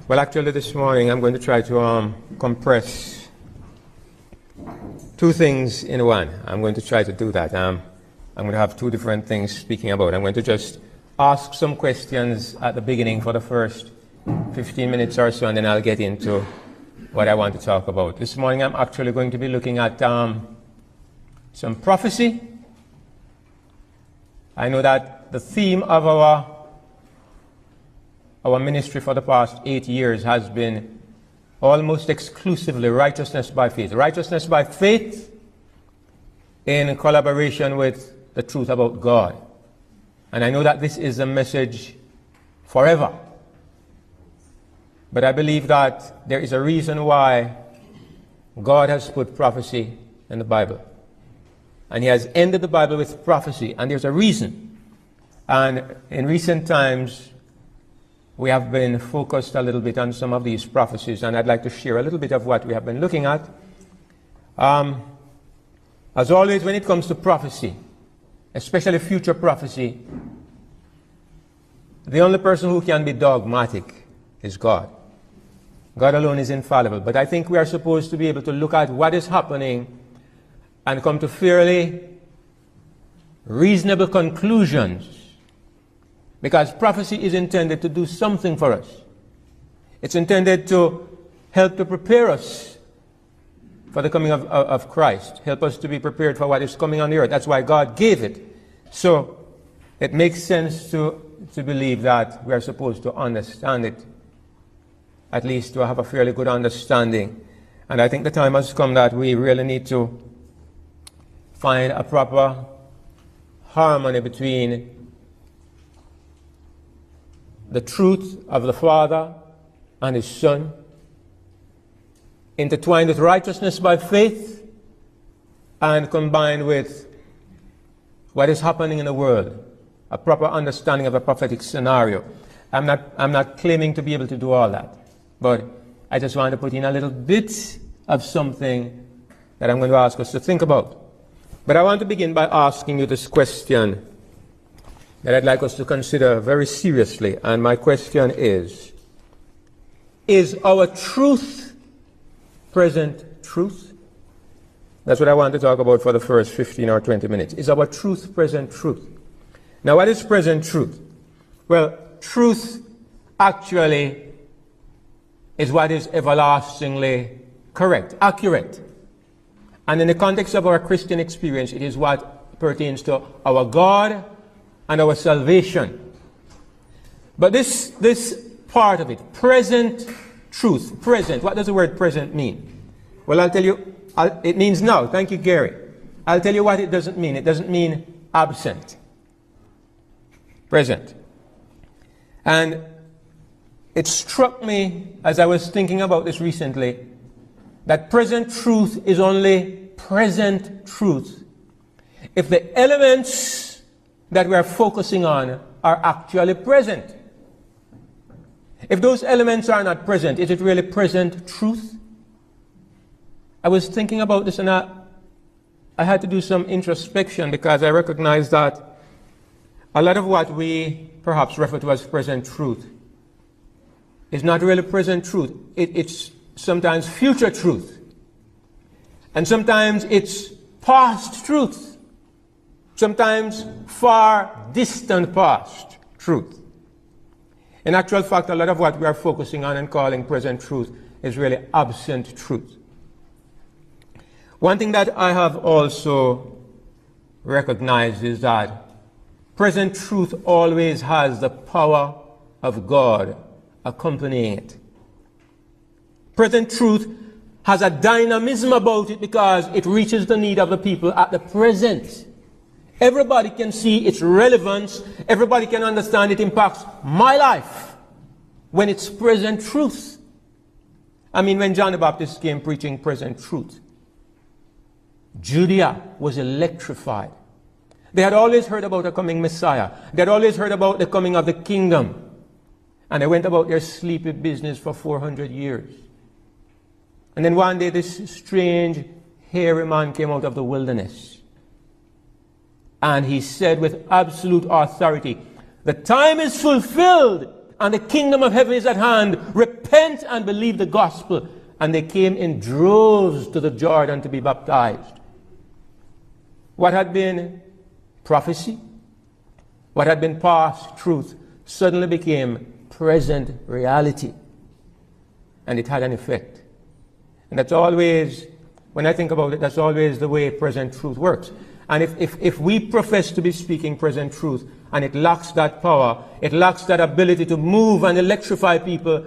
Well, actually, this morning I'm going to try to compress two things in one. I'm going to try to do that. I'm going to have two different things speaking about. I'm going to just ask some questions at the beginning for the first 15 minutes or so, and then I'll get into what I want to talk about. This morning I'm actually going to be looking at some prophecy. I know that the theme of our ministry for the past 8 years has been almost exclusively righteousness by faith. Righteousness by faith in collaboration with the truth about God. And I know that this is a message forever. But I believe that there is a reason why God has put prophecy in the Bible. And He has ended the Bible with prophecy. And there's a reason. And in recent times, we have been focused a little bit on some of these prophecies, and I'd like to share a little bit of what we have been looking at. As always, when it comes to prophecy, especially future prophecy, the only person who can be dogmatic is God. God alone is infallible. But I think we are supposed to be able to look at what is happening and come to fairly reasonable conclusions. Because prophecy is intended to do something for us. It's intended to help to prepare us for the coming of Christ. Help us to be prepared for what is coming on the earth. That's why God gave it. So it makes sense to believe that we are supposed to understand it. At least to have a fairly good understanding. And I think the time has come that we really need to find a proper harmony between the truth of the Father and His Son, intertwined with righteousness by faith, and combined with what is happening in the world, a proper understanding of a prophetic scenario. I'm not claiming to be able to do all that, but I just want to put in a little bit of something that I'm going to ask us to think about. But I want to begin by asking you this question that I'd like us to consider very seriously. And my question is our truth present truth? That's what I want to talk about for the first 15 or 20 minutes. Is our truth present truth? Now, what is present truth? Well, truth actually is what is everlastingly correct, accurate. And in the context of our Christian experience, it is what pertains to our God and our salvation. But this part of it, present truth, present, what does the word present mean? Well, I'll tell you, it means now. Thank you, Gary. I'll tell you what it doesn't mean. It doesn't mean absent. Present. And it struck me as I was thinking about this recently that present truth is only present truth if the elements that we are focusing on are actually present. If those elements are not present, is it really present truth? I was thinking about this, and I had to do some introspection, because I recognized that a lot of what we perhaps refer to as present truth is not really present truth. It's sometimes future truth. And sometimes it's past truth. Sometimes far distant past truth. In actual fact, a lot of what we are focusing on and calling present truth is really absent truth. One thing that I have also recognized is that present truth always has the power of God accompanying it. Present truth has a dynamism about it because it reaches the need of the people at the present. Everybody can see its relevance. Everybody can understand it impacts my life when it's present truth. I mean, when John the Baptist came preaching present truth, Judea was electrified. They had always heard about a coming Messiah. They had always heard about the coming of the kingdom. And they went about their sleepy business for 400 years. And then one day this strange, hairy man came out of the wilderness. And he said with absolute authority, the time is fulfilled and the kingdom of heaven is at hand. Repent and believe the gospel. And they came in droves to the Jordan to be baptized. What had been prophecy, what had been past truth, suddenly became present reality. And it had an effect. And that's always, when I think about it, that's always the way present truth works. And if we profess to be speaking present truth, and it lacks that power, it lacks that ability to move and electrify people,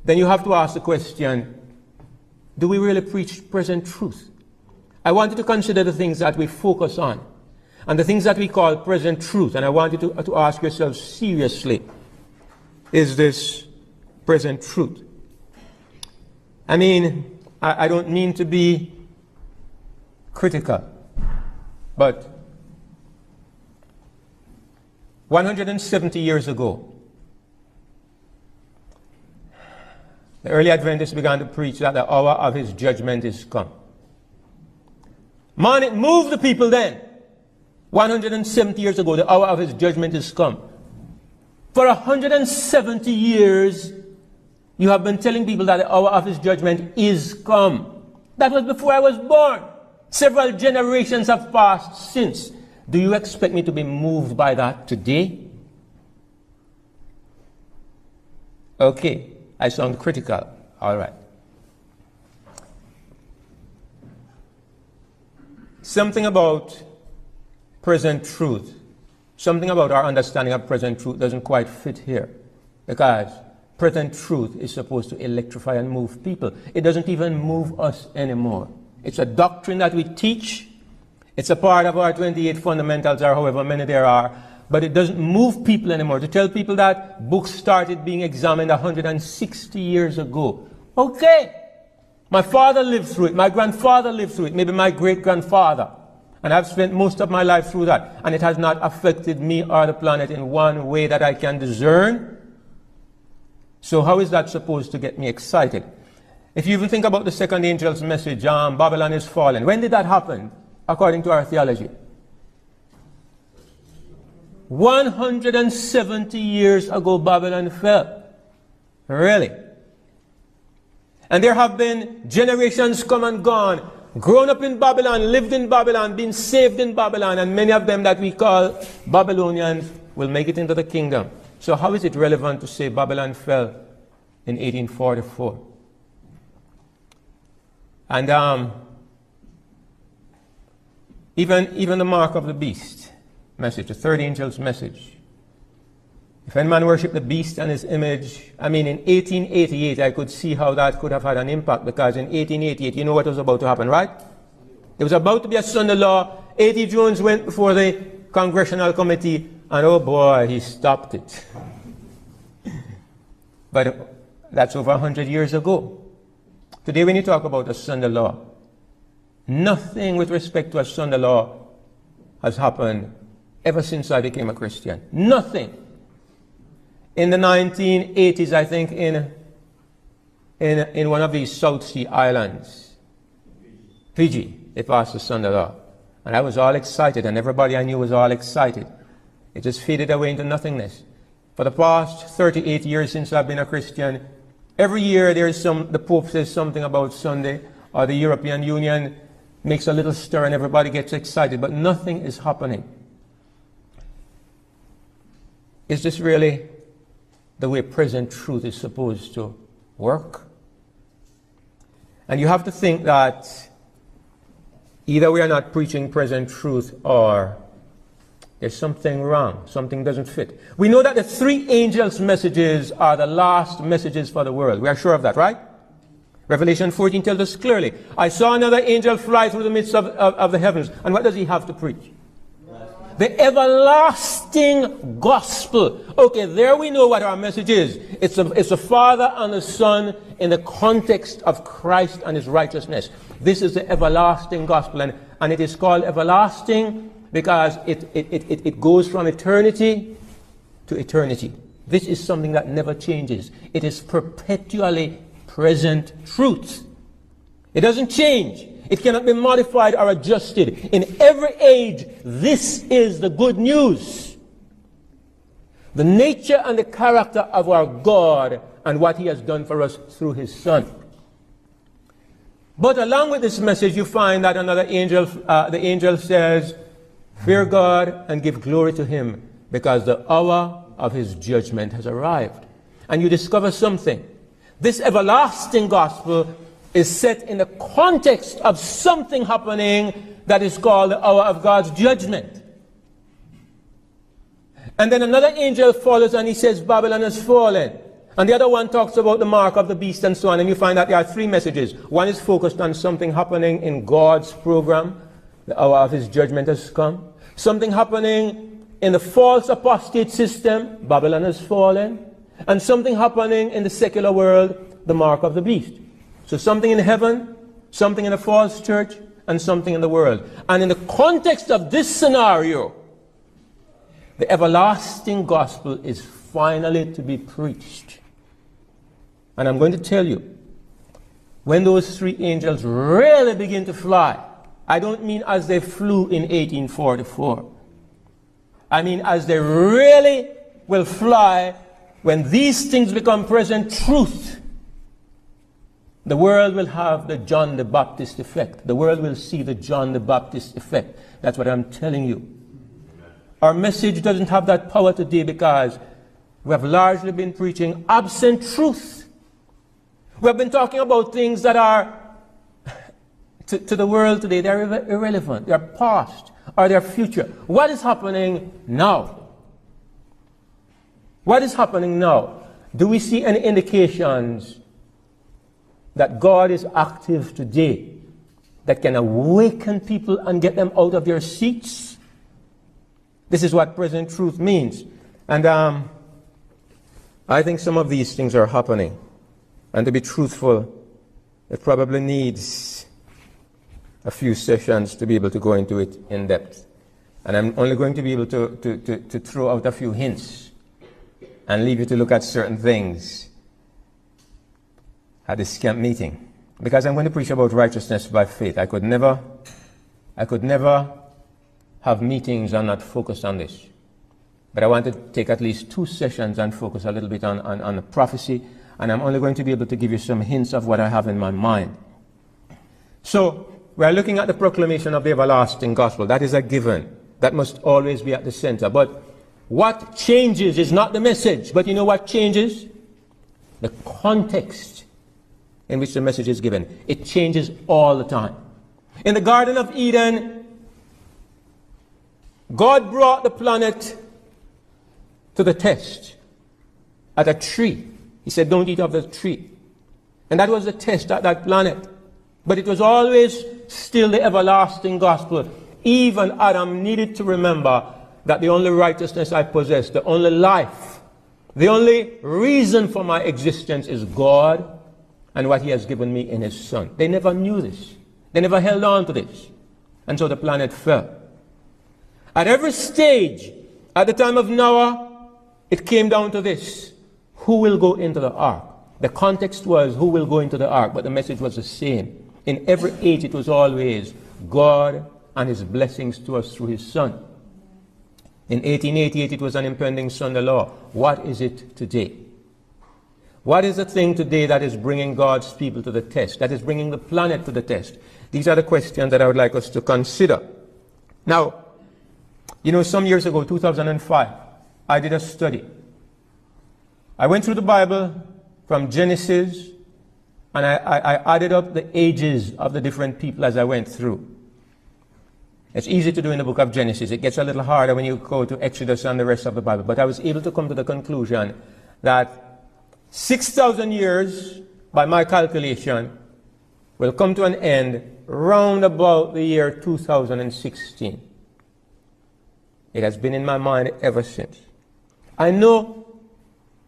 then you have to ask the question, do we really preach present truth? I want you to consider the things that we focus on, and the things that we call present truth. And I want you to ask yourself seriously, is this present truth? I mean, I don't mean to be critical, but 170 years ago, the early Adventists began to preach that the hour of his judgment is come. Man, it moved the people then. 170 years ago, the hour of his judgment is come. For 170 years, you have been telling people that the hour of his judgment is come. That was before I was born. Several generations have passed since. Do you expect me to be moved by that today? Okay, I sound critical. All right. Something about present truth, something about our understanding of present truth doesn't quite fit here, because present truth is supposed to electrify and move people. It doesn't even move us anymore. It's a doctrine that we teach. It's a part of our 28 fundamentals, or however many there are, but it doesn't move people anymore. To tell people that books started being examined 160 years ago. Okay. My father lived through it. My grandfather lived through it. Maybe my great-grandfather. And I've spent most of my life through that. And it has not affected me or the planet in one way that I can discern. So how is that supposed to get me excited? If you even think about the second angel's message, Babylon is fallen. When did that happen, according to our theology? 170 years ago, Babylon fell. Really? And there have been generations come and gone, grown up in Babylon, lived in Babylon, been saved in Babylon, and many of them that we call Babylonians will make it into the kingdom. So how is it relevant to say Babylon fell in 1844? And even the mark of the beast message, the third angel's message. If any man worship the beast and his image, I mean, in 1888, I could see how that could have had an impact, because in 1888, you know what was about to happen, right? There was about to be a Sunday law. A.T. Jones went before the Congressional Committee, and oh boy, he stopped it. But that's over 100 years ago. Today, when you talk about a Sunday law, nothing with respect to a Sunday law has happened ever since I became a Christian. Nothing. In the 1980s, I think, in one of these South Sea islands, Fiji, they passed the Sunday law. And I was all excited, and everybody I knew was all excited. It just faded away into nothingness. For the past 38 years since I've been a Christian, every year the Pope says something about Sunday, or the European Union makes a little stir and everybody gets excited, but nothing is happening. Is this really the way present truth is supposed to work? And you have to think that either we are not preaching present truth, or there's something wrong, something doesn't fit. We know that the three angels' messages are the last messages for the world. We are sure of that, right? Revelation 14 tells us clearly, I saw another angel fly through the midst of the heavens. And what does he have to preach? The everlasting gospel. Okay, there we know what our message is. It's the Father and the Son in the context of Christ and his righteousness. This is the everlasting gospel. And it is called everlasting because it goes from eternity to eternity. This is something that never changes. It is perpetually present truth. It doesn't change. It cannot be modified or adjusted. In every age, this is the good news. the nature and the character of our God and what he has done for us through his Son. But along with this message, you find that another angel, the angel says, fear God and give glory to him, because the hour of his judgment has arrived. And you discover something. This everlasting gospel is set in the context of something happening that is called the hour of God's judgment. And then another angel follows and he says, Babylon has fallen. And the other one talks about the mark of the beast and so on. And you find that there are three messages. One is focused on something happening in God's program. The hour of his judgment has come. Something happening in the false apostate system. Babylon has fallen. And something happening in the secular world. The mark of the beast. So something in heaven, something in the false church, and something in the world. And in the context of this scenario, the everlasting gospel is finally to be preached. And I'm going to tell you, when those three angels really begin to fly, I don't mean as they flew in 1844. I mean as they really will fly when these things become present truth. The world will have the John the Baptist effect. The world will see the John the Baptist effect. That's what I'm telling you. Our message doesn't have that power today because we have largely been preaching absent truth. We have been talking about things that are, to the world today, they're irrelevant. They're past or they're future. What is happening now? What is happening now? Do we see any indications that God is active today that can awaken people and get them out of their seats? This is what present truth means. And I think some of these things are happening. And to be truthful, it probably needs a few sessions to be able to go into it in depth. And I'm only going to be able to throw out a few hints and leave you to look at certain things at this camp meeting. Because I'm going to preach about righteousness by faith. I could never have meetings and not focus on this. But I want to take at least 2 sessions and focus a little bit on the prophecy. And I'm only going to be able to give you some hints of what I have in my mind. So, we're looking at the proclamation of the everlasting gospel. That is a given. That must always be at the center. But what changes is not the message. But you know what changes? The context in which the message is given. It changes all the time. In the Garden of Eden, God brought the planet to the test at a tree. He said, don't eat of the tree. And that was the test at that planet. But it was always still the everlasting gospel. Even Adam needed to remember that the only righteousness I possess, the only life, the only reason for my existence is God and what he has given me in his Son. They never knew this. They never held on to this. And so the planet fell. At every stage, at the time of Noah, it came down to this. Who will go into the ark? The context was who will go into the ark, but the message was the same. In every age it was always God and his blessings to us through his Son. In 1888 it was an impending Sunday law. What is it today? What is the thing today that is bringing God's people to the test? That is bringing the planet to the test? These are the questions that I would like us to consider. Now, you know, some years ago, 2005, I did a study. I went through the Bible from Genesis, and I added up the ages of the different people as I went through. It's easy to do in the book of Genesis. It gets a little harder when you go to Exodus and the rest of the Bible. But I was able to come to the conclusion that 6,000 years, by my calculation, will come to an end round about the year 2016. It has been in my mind ever since. I know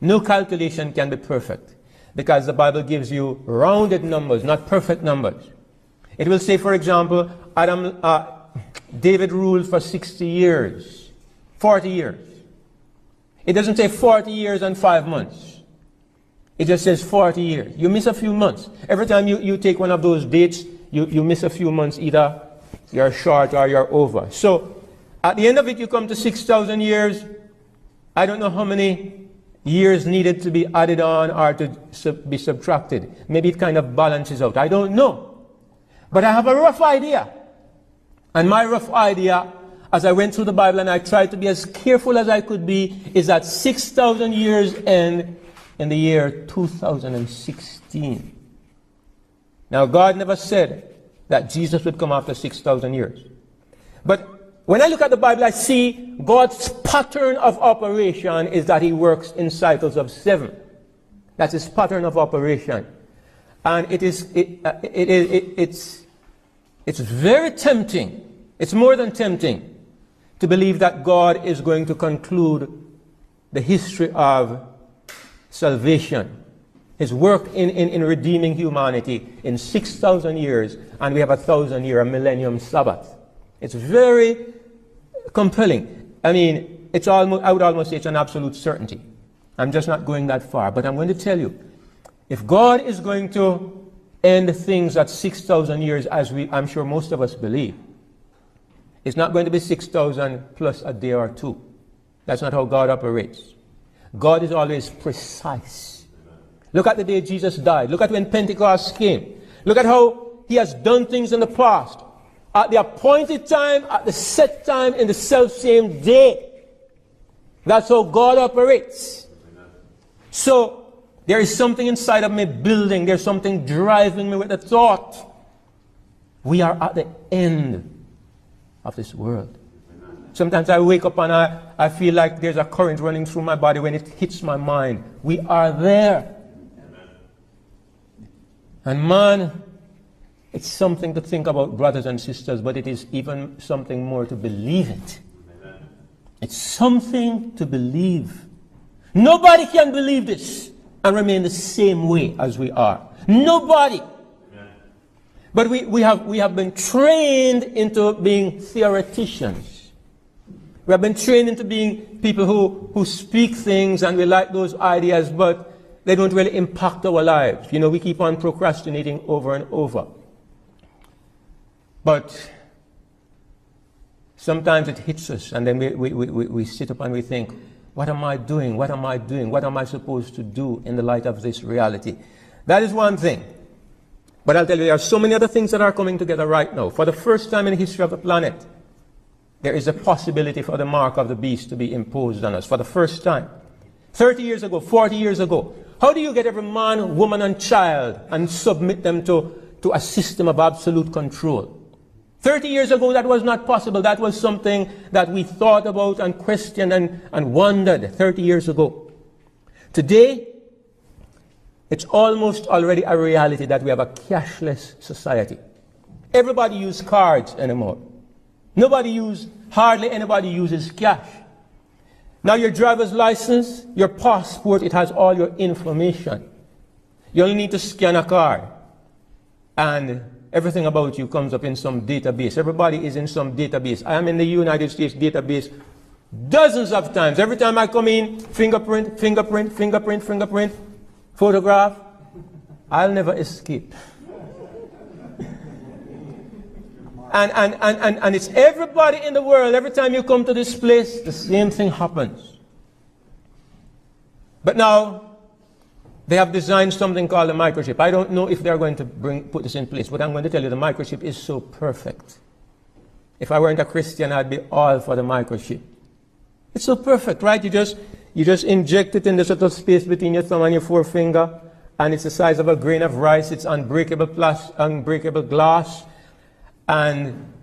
no calculation can be perfect because the Bible gives you rounded numbers, not perfect numbers. It will say, for example, David ruled for 60 years, 40 years. It doesn't say 40 years and 5 months. It just says 40 years. You miss a few months. Every time you take one of those dates, you miss a few months. Either you're short or you're over. So, at the end of it, you come to 6,000 years. I don't know how many years needed to be added on or to be subtracted. Maybe it kind of balances out. I don't know. But I have a rough idea. And my rough idea, as I went through the Bible and I tried to be as careful as I could be, is that 6,000 years end in the year 2016. Now, God never said that Jesus would come after 6,000 years. But when I look at the Bible, I see God's pattern of operation is that he works in cycles of 7. That's his pattern of operation. And it's very tempting. It's more than tempting to believe that God is going to conclude the history of salvation, his work in redeeming humanity in 6,000 years, and we have a 1,000-year, a millennium Sabbath. It's very compelling. I mean, it's almost, I would almost say it's an absolute certainty. I'm just not going that far, but I'm going to tell you, if God is going to end things at 6,000 years, as I'm sure most of us believe, it's not going to be 6,000 plus a day or two. That's not how God operates. God is always precise. Look at the day Jesus died. Look at when Pentecost came. Look at how he has done things in the past. At the appointed time, at the set time, in the self-same day. That's how God operates. So, there is something inside of me building. There's something driving me with the thought. We are at the end of this world. Sometimes I wake up and I feel like there's a current running through my body when it hits my mind. We are there. And man, it's something to think about, brothers and sisters, but it is even something more to believe it. Amen. It's something to believe. Nobody can believe this and remain the same way as we are. Nobody. Amen. But we have been trained into being theoreticians. We have been trained into being people who speak things and we like those ideas, but they don't really impact our lives. You know, we keep on procrastinating over and over. But sometimes it hits us, and then we sit up and we think, what am I doing? What am I doing? What am I supposed to do in the light of this reality? That is one thing. But I'll tell you, there are so many other things that are coming together right now. For the first time in the history of the planet, there is a possibility for the mark of the beast to be imposed on us. For the first time. 30 years ago, 40 years ago. How do you get every man, woman, and child and submit them to a system of absolute control? 30 years ago, that was not possible. That was something that we thought about and questioned and wondered 30 years ago. Today, it's almost already a reality that we have a cashless society. Everybody uses cards anymore. Hardly anybody uses cash. Now your driver's license, your passport, it has all your information. You only need to scan a card. And everything about you comes up in some database. Everybody is in some database. I am in the United States database dozens of times. Every time I come in, fingerprint, photograph. I'll never escape. And it's everybody in the world. Every time you come to this place, the same thing happens. But now, they have designed something called a microchip. I don't know if they're going to put this in place, but I'm going to tell you the microchip is so perfect. If I weren't a Christian, I'd be all for the microchip. It's so perfect, right? You just inject it in this little space between your thumb and your forefinger, and it's the size of a grain of rice. It's unbreakable glass. And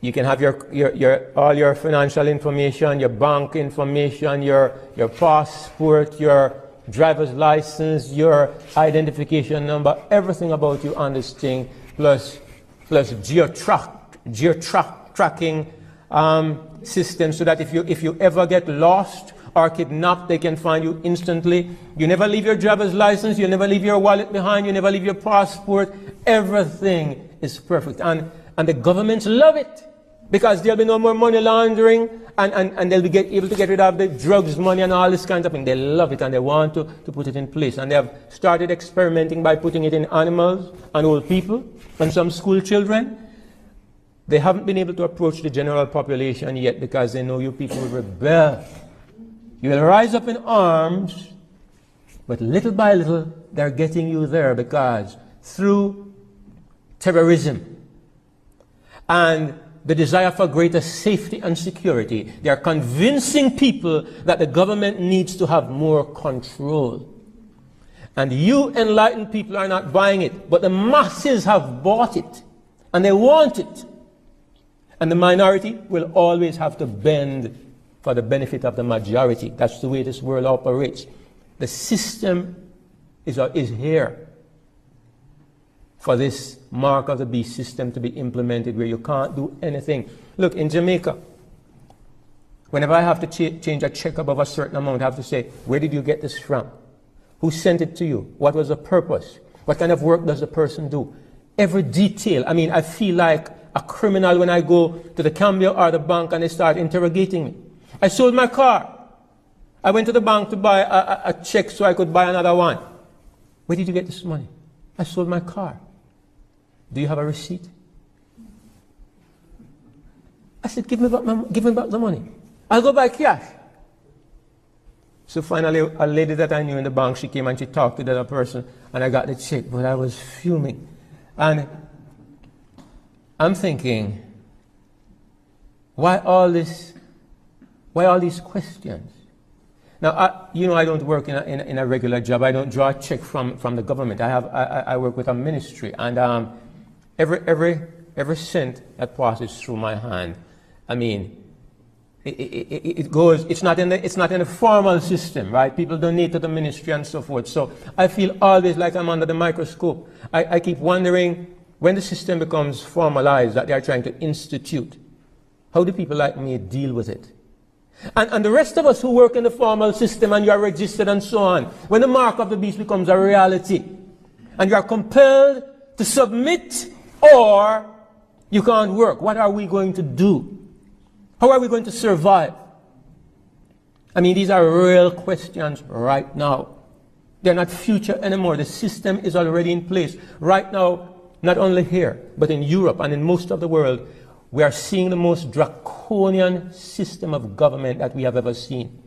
you can have all your financial information, your bank information, your passport, your driver's license, your identification number, everything about you on this thing, plus tracking system, so that if you ever get lost or kidnapped, they can find you instantly. You never leave your driver's license, you never leave your wallet behind, you never leave your passport. Everything is perfect. And the governments love it, because there'll be no more money laundering, and they'll be able to get rid of the drugs money and all this kind of thing. They love it, and they want to put it in place. And they have started experimenting by putting it in animals and old people and some school children. They haven't been able to approach the general population yet, because they know you people will rebel. You will rise up in arms, but little by little, they're getting you there, because through terrorism and the desire for greater safety and security, they are convincing people that the government needs to have more control. And you enlightened people are not buying it, but the masses have bought it, and they want it. And the minority will always have to bend for the benefit of the majority. That's the way this world operates. The system is here for this mark of the beast system to be implemented, where you can't do anything. Look, in Jamaica, whenever I have to change a check above a certain amount, I have to say, where did you get this from? Who sent it to you? What was the purpose? What kind of work does the person do? Every detail. I mean, I feel like a criminal when I go to the Cambia or the bank and they start interrogating me. I sold my car. I went to the bank to buy a check so I could buy another one. Where did you get this money? I sold my car. Do you have a receipt? I said, give me back the money. I'll go buy cash. So finally, a lady that I knew in the bank, she came and she talked to the other person, and I got the check, but I was fuming. And I'm thinking, why all these questions? Now, I don't work in a regular job. I don't draw a check from the government. I work with a ministry, and every cent that passes through my hand, I mean, it goes. It's not in the formal system, right? People donate to the ministry and so forth. So I feel always like I'm under the microscope. I keep wondering, when the system becomes formalized that they are trying to institute, how do people like me deal with it? And the rest of us who work in the formal system and you are registered and so on, when the mark of the beast becomes a reality and you are compelled to submit or you can't work, what are we going to do? How are we going to survive? I mean, these are real questions right now. They're not future anymore. The system is already in place. Right now, not only here, but in Europe and in most of the world, we are seeing the most draconian system of government that we have ever seen.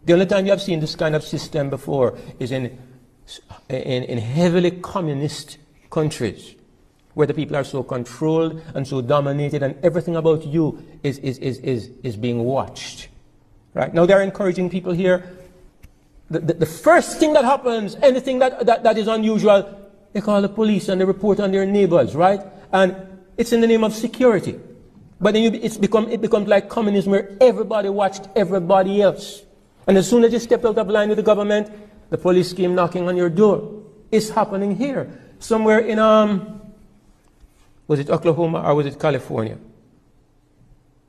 The only time you have seen this kind of system before is in heavily communist countries, where the people are so controlled and so dominated, and everything about you is being watched. Right? Now they're encouraging people here. The first thing that happens, anything that is unusual, they call the police and they report on their neighbors, right? And it's in the name of security. But then it becomes like communism, where everybody watched everybody else. And as soon as you step out of line with the government, the police came knocking on your door. It's happening here. Somewhere in, was it Oklahoma or was it California?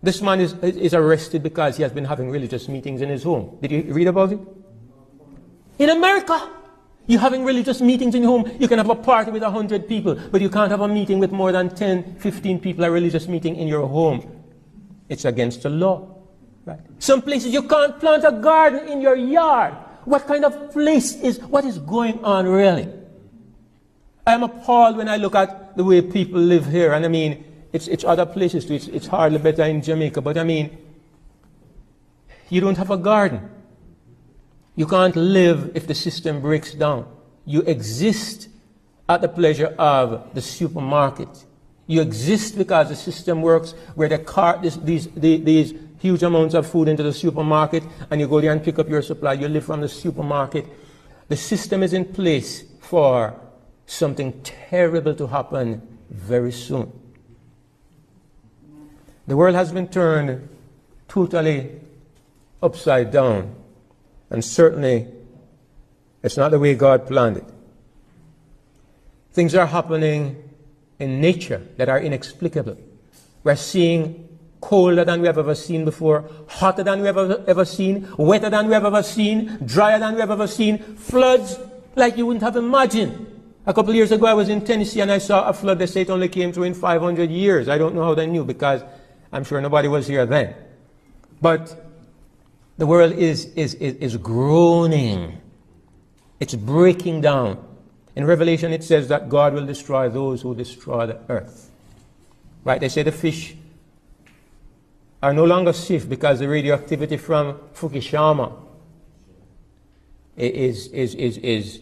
This man is arrested because he has been having religious meetings in his home. Did you read about it? In America, you're having religious meetings in your home. You can have a party with 100 people, but you can't have a meeting with more than 10, 15 people, a religious meeting in your home. It's against the law. Right? Some places you can't plant a garden in your yard. What kind of place what is going on really? I'm appalled when I look at the way people live here, and I mean, it's other places too. It's hardly better in Jamaica, but I mean, you don't have a garden. You can't live if the system breaks down. You exist at the pleasure of the supermarket. You exist because the system works, where they cart these huge amounts of food into the supermarket, and you go there and pick up your supply. You live from the supermarket. The system is in place for something terrible to happen very soon. The world has been turned totally upside down. And certainly, it's not the way God planned it. Things are happening in nature that are inexplicable. We're seeing colder than we have ever seen before, hotter than we have ever seen, wetter than we have ever seen, drier than we have ever seen, floods like you wouldn't have imagined. A couple of years ago, I was in Tennessee and I saw a flood. They say it only came through in 500 years. I don't know how they knew, because I'm sure nobody was here then. But the world is groaning. It's breaking down. In Revelation, it says that God will destroy those who destroy the earth. Right? They say the fish are no longer safe because the radioactivity from Fukushima is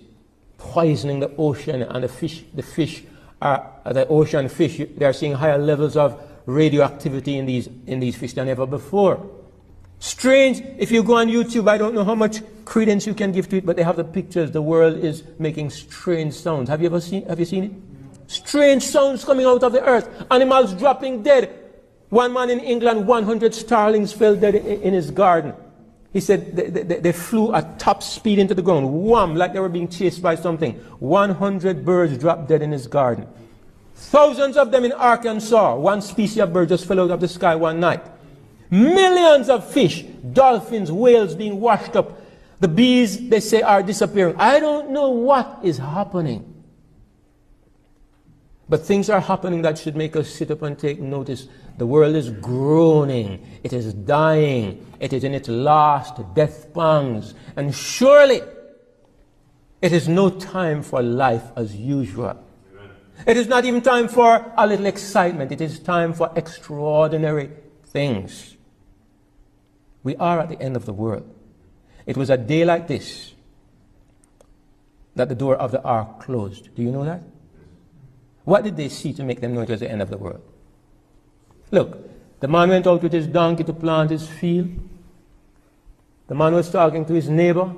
poisoning the ocean, and the ocean fish, they are seeing higher levels of radioactivity in these fish than ever before. Strange. If you go on YouTube, I don't know how much credence you can give to it, but they have the pictures. The world is making strange sounds. Have you seen it? Strange sounds coming out of the earth. Animals dropping dead. One man in England, 100 starlings fell dead in his garden. He said they flew at top speed into the ground. Wham! Like they were being chased by something. 100 birds dropped dead in his garden. Thousands of them in Arkansas. One species of bird just fell out of the sky one night. Millions of fish, dolphins, whales being washed up. The bees, they say, are disappearing. I don't know what is happening. But things are happening that should make us sit up and take notice. The world is groaning. It is dying. It is in its last death pangs. And surely it is no time for life as usual. Amen. It is not even time for a little excitement. It is time for extraordinary things. We are at the end of the world. It was a day like this that the door of the ark closed. Do you know that? What did they see to make them know it was the end of the world? Look, the man went out with his donkey to plant his field. The man was talking to his neighbor.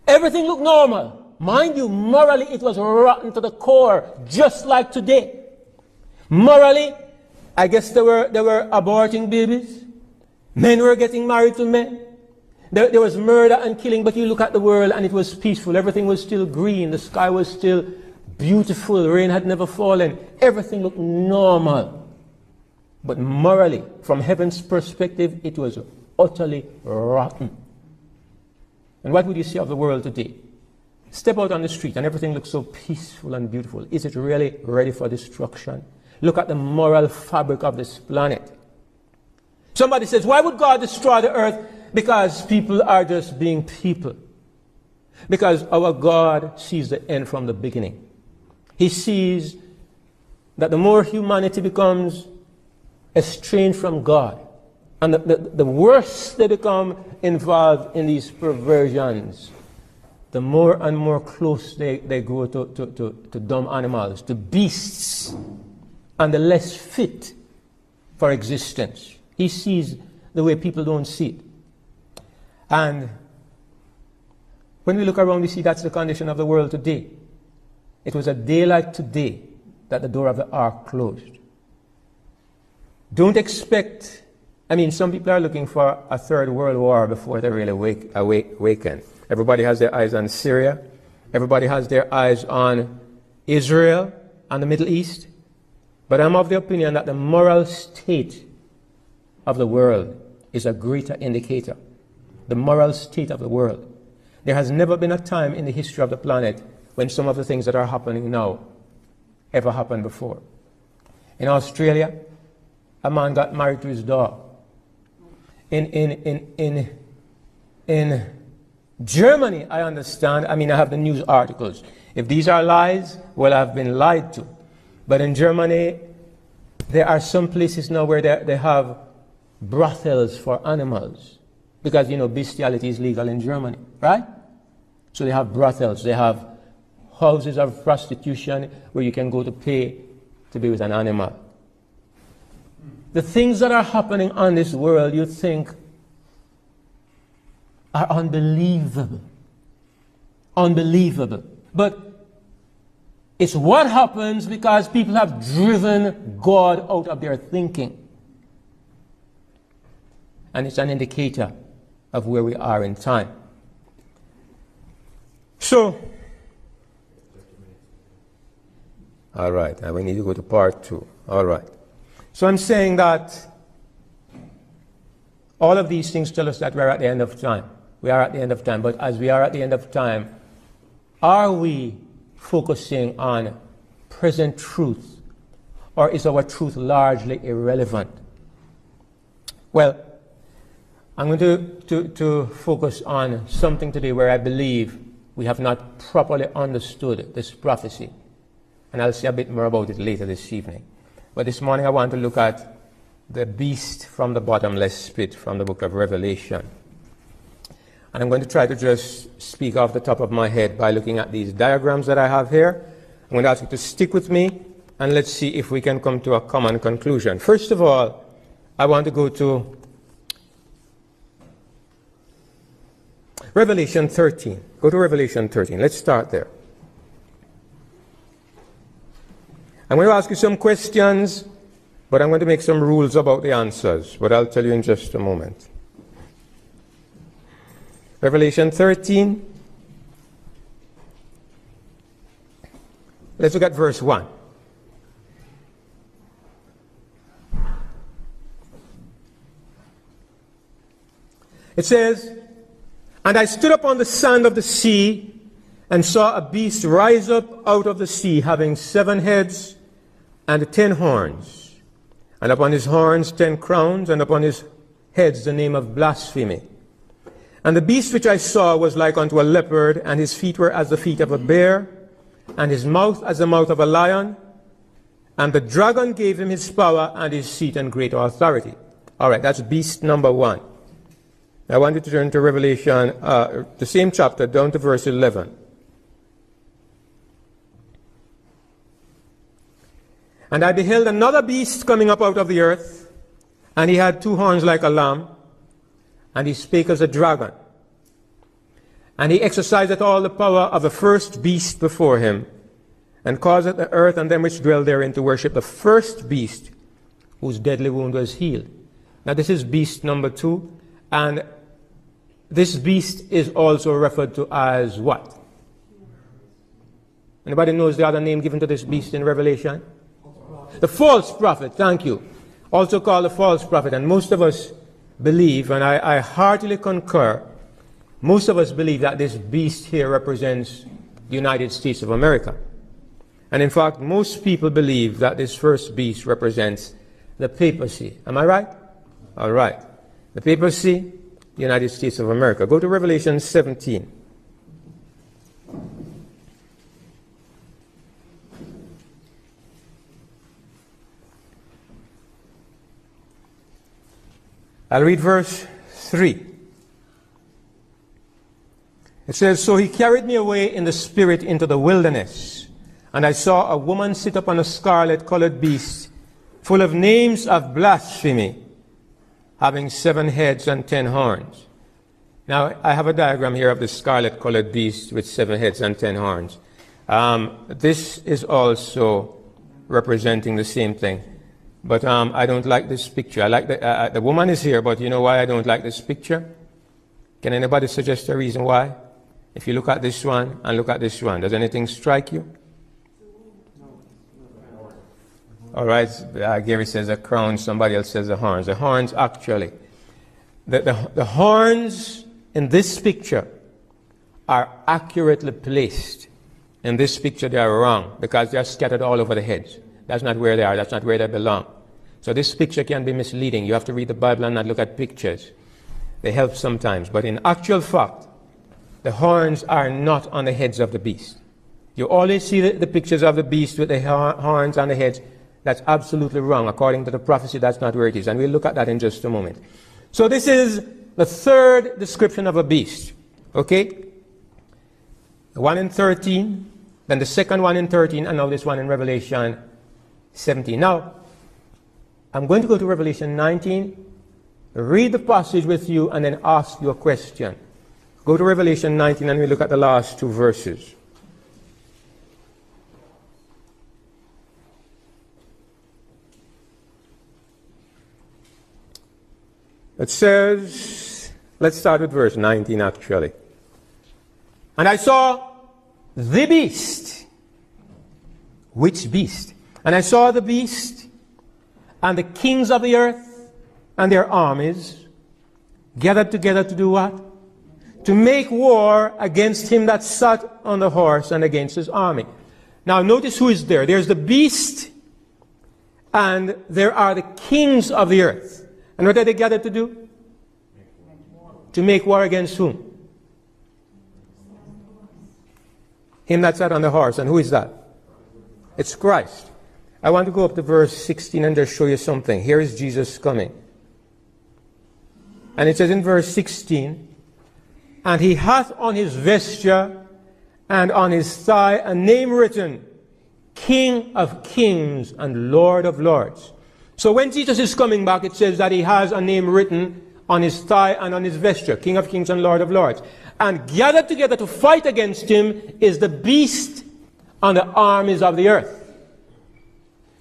Everything looked normal. Mind you, morally it was rotten to the core, just like today. Morally, I guess they were aborting babies. Men were getting married to men. There was murder and killing, but you look at the world and it was peaceful. Everything was still green. The sky was still beautiful. Rain had never fallen. Everything looked normal. But morally, from heaven's perspective, it was utterly rotten. And what would you say of the world today? Step out on the street and everything looks so peaceful and beautiful. Is it really ready for destruction? Look at the moral fabric of this planet. Somebody says, why would God destroy the earth? Because people are just being people. Because our God sees the end from the beginning. He sees that the more humanity becomes estranged from God, and the worse they become involved in these perversions, the more and more close they grow to dumb animals, to beasts, and the less fit for existence. He sees the way people don't see it. And when we look around, we see that's the condition of the world today. It was a day like today that the door of the ark closed. Don't expect, some people are looking for a third world war before they really awaken. Everybody has their eyes on Syria. Everybody has their eyes on Israel and the Middle East. But I'm of the opinion that the moral state of the world is a greater indicator. The moral state of the world. There has never been a time in the history of the planet when some of the things that are happening now ever happened before. In Australia, a man got married to his dog. In Germany, I understand, I have the news articles. If these are lies, well, I've been lied to. But in Germany, there are some places now where they have brothels for animals. Because, bestiality is legal in Germany, right? So they have brothels, they have houses of prostitution where you can go to pay to be with an animal. The things that are happening on this world, you think, are unbelievable. Unbelievable. But it's what happens because people have driven God out of their thinking. And it's an indicator of where we are in time. So, all right, and we need to go to part 2. All right. So I'm saying that all of these things tell us that we're at the end of time. We are at the end of time. But as we are at the end of time, are we focusing on present truth, or is our truth largely irrelevant? Well, I'm going to focus on something today where I believe we have not properly understood this prophecy. And I'll say a bit more about it later this evening. But this morning I want to look at the beast from the bottomless pit from the book of Revelation. And I'm going to try to just speak off the top of my head by looking at these diagrams that I have here. I'm going to ask you to stick with me, and let's see if we can come to a common conclusion. First of all, I want to go to Revelation 13. Go to Revelation 13. Let's start there. I'm going to ask you some questions, but I'm going to make some rules about the answers, but I'll tell you in just a moment. Revelation 13. Let's look at verse 1. It says, "And I stood upon the sand of the sea, and saw a beast rise up out of the sea, having 7 heads and 10 horns, and upon his horns 10 crowns, and upon his heads the name of blasphemy. And the beast which I saw was like unto a leopard, and his feet were as the feet of a bear, and his mouth as the mouth of a lion. And the dragon gave him his power and his seat and great authority." All right, that's beast number 1. I want you to turn to Revelation, the same chapter, down to verse 11. "And I beheld another beast coming up out of the earth, and he had 2 horns like a lamb, and he spake as a dragon. And he exerciseth all the power of the first beast before him, and causeth the earth and them which dwell therein to worship the first beast, whose deadly wound was healed." Now this is beast number 2, and this beast is also referred to as what? Anybody knows the other name given to this beast in Revelation? The false prophet, thank you. Also called the false prophet. And most of us believe, and I heartily concur, most of us believe that this beast here represents the United States of America. And in fact, most people believe that this first beast represents the papacy. Am I right? All right. The papacy, the United States of America. Go to Revelation 17. I'll read verse 3. It says, "So he carried me away in the spirit into the wilderness, and I saw a woman sit upon a scarlet-colored beast, full of names of blasphemy, having 7 heads and 10 horns." Now, I have a diagram here of the scarlet-colored beast with 7 heads and 10 horns. This is also representing the same thing. But I don't like this picture. I like the woman is here, but you know why I don't like this picture? Can anybody suggest a reason why? If you look at this one and look at this one, does anything strike you? All right, Gary says a crown, somebody else says the horns. The horns actually, the horns in this picture are accurately placed. In this picture they are wrong because they are scattered all over the heads. That's not where they are, that's not where they belong. So this picture can be misleading. You have to read the Bible and not look at pictures. They help sometimes, but in actual fact, the horns are not on the heads of the beast. You always see the pictures of the beast with the horns on the heads. That's absolutely wrong. According to the prophecy, that's not where it is. And we'll look at that in just a moment. So this is the third description of a beast. Okay? The one in 13, then the second one in 13, and now this one in Revelation 17. Now, I'm going to go to Revelation 19, read the passage with you, and then ask you a question. Go to Revelation 19 and we look at the last 2 verses. It says, let's start with verse 19 actually. "And I saw the beast." Which beast? "And I saw the beast and the kings of the earth and their armies gathered together to do what? To make war against him that sat on the horse and against his army." Now notice who is there. There's the beast and there are the kings of the earth. And what are they gathered to do? To make war against whom? Him that sat on the horse. And who is that? It's Christ. I want to go up to verse 16 and just show you something. Here is Jesus coming. And it says in verse 16, And he hath on his vesture and on his thigh a name written, King of Kings and Lord of Lords. So when Jesus is coming back, it says that he has a name written on his thigh and on his vesture, King of Kings and Lord of Lords. And gathered together to fight against him is the beast and the armies of the earth.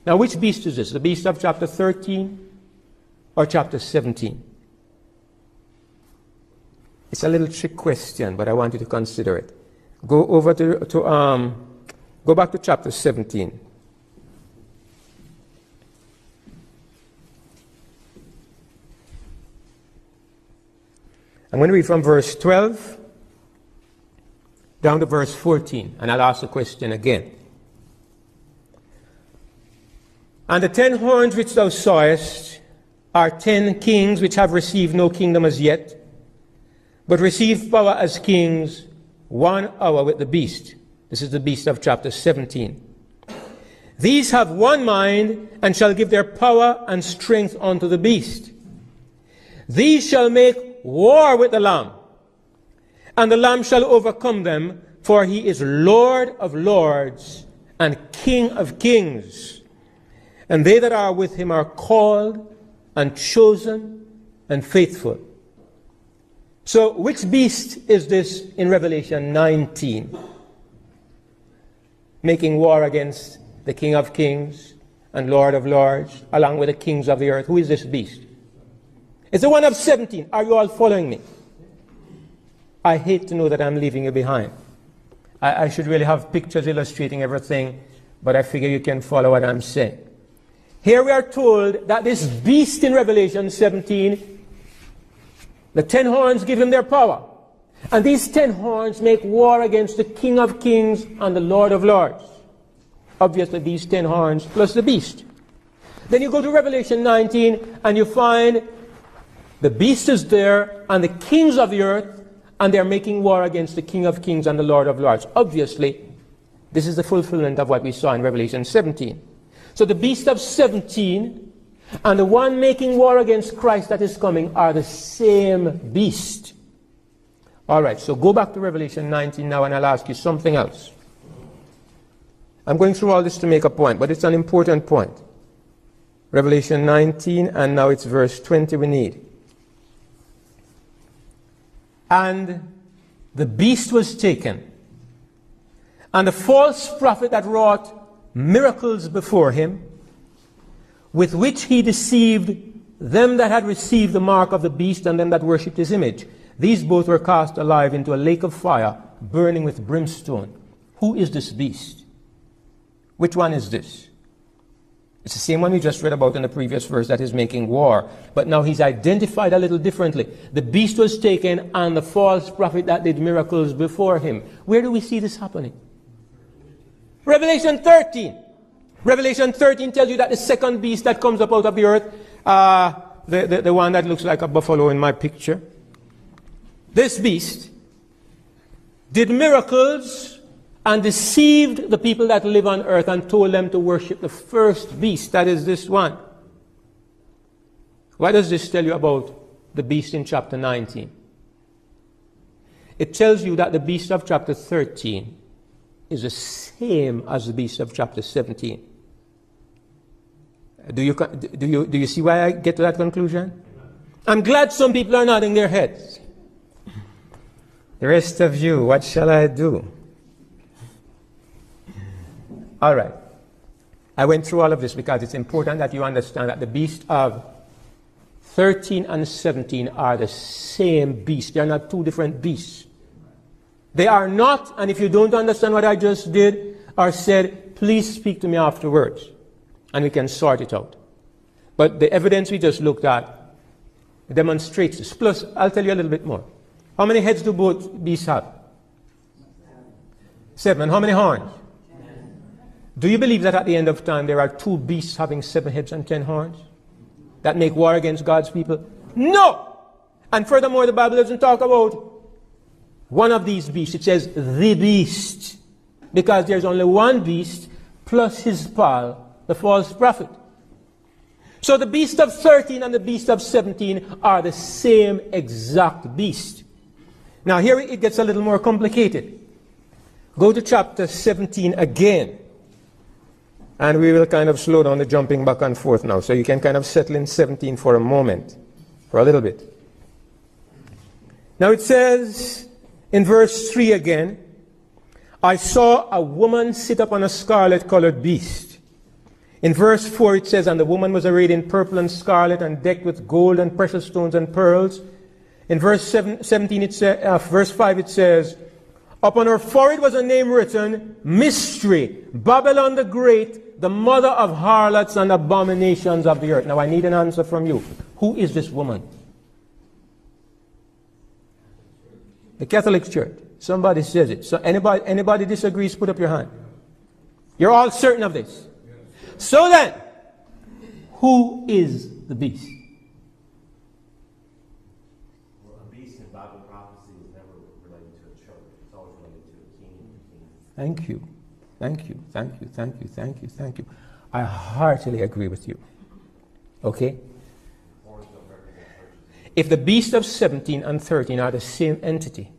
Now, which beast is this? The beast of chapter 13 or chapter 17? It's a little trick question, but I want you to consider it. Go back to chapter 17. I'm going to read from verse 12 down to verse 14, and I'll ask the question again. And the 10 horns which thou sawest are 10 kings which have received no kingdom as yet, but receive power as kings 1 hour with the beast. This is the beast of chapter 17. These have one mind, and shall give their power and strength unto the beast. These shall make war with the Lamb, and the Lamb shall overcome them, for he is Lord of lords and King of kings. And they that are with him are called and chosen and faithful. So which beast is this in Revelation 19? Making war against the King of Kings and Lord of Lords, along with the kings of the earth. Who is this beast? It's the one of 17. Are you all following me? I hate to know that I'm leaving you behind. I should really have pictures illustrating everything, but I figure you can follow what I'm saying. Here we are told that this beast in Revelation 17, the 10 horns give him their power. And these 10 horns make war against the King of Kings and the Lord of Lords. Obviously, these 10 horns plus the beast. Then you go to Revelation 19 and you find the beast is there and the kings of the earth, and they're making war against the King of Kings and the Lord of Lords. Obviously, this is the fulfillment of what we saw in Revelation 17. So the beast of 17 and the one making war against Christ that is coming are the same beast. All right, so go back to Revelation 19 now, and I'll ask you something else. I'm going through all this to make a point, but it's an important point. Revelation 19, and now it's verse 20 we need. And the beast was taken, and the false prophet that wrought miracles before him, with which he deceived them that had received the mark of the beast and them that worshipped his image. These both were cast alive into a lake of fire, burning with brimstone. Who is this beast? Which one is this? It's the same one we just read about in the previous verse that is making war. But now he's identified a little differently. The beast was taken and the false prophet that did miracles before him. Where do we see this happening? Revelation 13. Revelation 13 tells you that the second beast that comes up out of the earth, the one that looks like a buffalo in my picture, this beast did miracles and deceived the people that live on earth and told them to worship the first beast, that is this one. What does this tell you about the beast in chapter 19? It tells you that the beast of chapter 13 is the same as the beast of chapter 17. Do you see why I get to that conclusion? I'm glad some people are nodding their heads. The rest of you, what shall I do? All right. I went through all of this because it's important that you understand that the beast of 13 and 17 are the same beast. They are not two different beasts. They are not, and if you don't understand what I just did or said, please speak to me afterwards, and we can sort it out. But the evidence we just looked at demonstrates this. Plus, I'll tell you a little bit more. How many heads do both beasts have? 7. And how many horns? 10. Do you believe that at the end of time there are 2 beasts having 7 heads and 10 horns that make war against God's people? No! And furthermore, the Bible doesn't talk about one of these beasts. It says the beast, because there's only one beast plus his pal, the false prophet. So the beast of 13 and the beast of 17 are the same exact beast. Now here it gets a little more complicated. Go to chapter 17 again. And we will kind of slow down the jumping back and forth now. So you can kind of settle in 17 for a moment, for a little bit. Now it says in verse 3 again, I saw a woman sit upon a scarlet-colored beast. In verse 4 it says, and the woman was arrayed in purple and scarlet and decked with gold and precious stones and pearls. In verse 17 it says, verse 5 it says, upon her forehead was a name written, Mystery, Babylon the Great, the mother of harlots and abominations of the earth. Now I need an answer from you. Who is this woman? The Catholic Church. Somebody says it. So anybody disagrees, put up your hand. You're all certain of this. So then, who is the beast? Well, a beast in Bible prophecy is never related to a church. It's always related to a king. Thank you. Thank you. Thank you. Thank you. Thank you. Thank you. I heartily agree with you. Okay? If the beast of 17 and 13 are the same entity,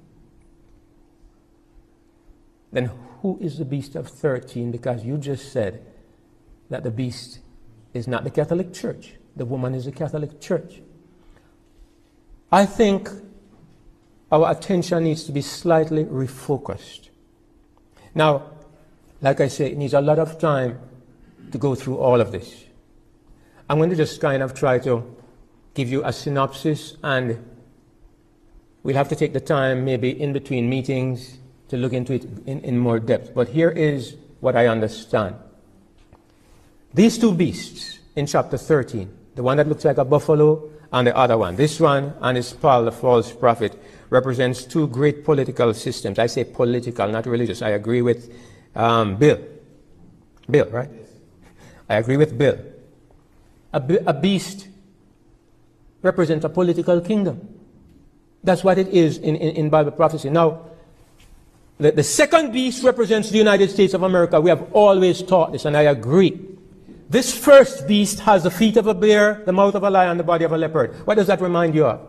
then who is the beast of 13? Because you just said that the beast is not the Catholic Church. The woman is the Catholic Church. I think our attention needs to be slightly refocused. Now, like I say, it needs a lot of time to go through all of this. I'm going to just kind of try to give you a synopsis, and we'll have to take the time maybe in between meetings to look into it in more depth. But here is what I understand. These two beasts in chapter 13, the one that looks like a buffalo and the other one, this one and it's Paul the false prophet, represents two great political systems. I say political, not religious. I agree with Bill. Bill, right? I agree with Bill. A beast represents a political kingdom. That's what it is in Bible prophecy. Now, the second beast represents the United States of America. We have always taught this, and I agree. This first beast has the feet of a bear, the mouth of a lion, and the body of a leopard. What does that remind you of?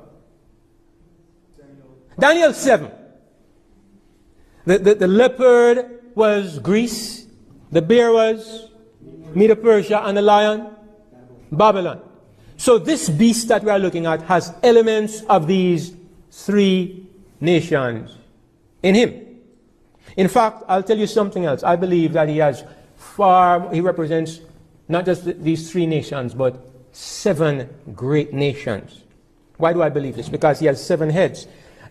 Daniel 7. The leopard was Greece, the bear was Medo-Persia, and the lion, Babylon. So this beast that we are looking at has elements of these three nations in him. In fact, I'll tell you something else. I believe that he represents not just these three nations, but 7 great nations. Why do I believe this? Because he has 7 heads.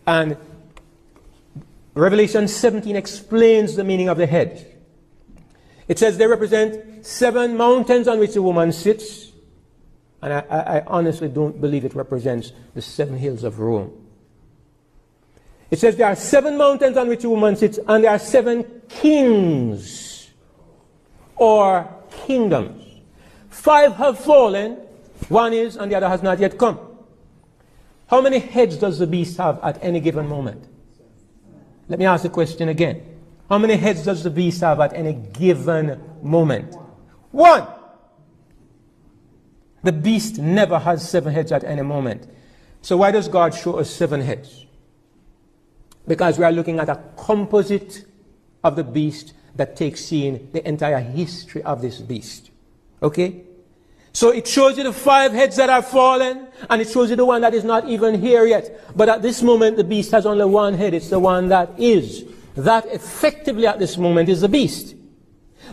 And Revelation 17 explains the meaning of the heads. It says they represent 7 mountains on which a woman sits. And I honestly don't believe it represents the 7 hills of Rome. It says there are 7 mountains on which a woman sits, and there are 7 kings or kingdoms. 5 have fallen, 1 is, and the other has not yet come. How many heads does the beast have at any given moment? Let me ask the question again. How many heads does the beast have at any given moment? 1. The beast never has 7 heads at any moment. So why does God show us 7 heads? Because we are looking at a composite of the beast that takes in the entire history of this beast. Okay? So it shows you the 5 heads that are fallen, and it shows you the one that is not even here yet. But at this moment, the beast has only 1 head. It's the one that is. That effectively at this moment is the beast.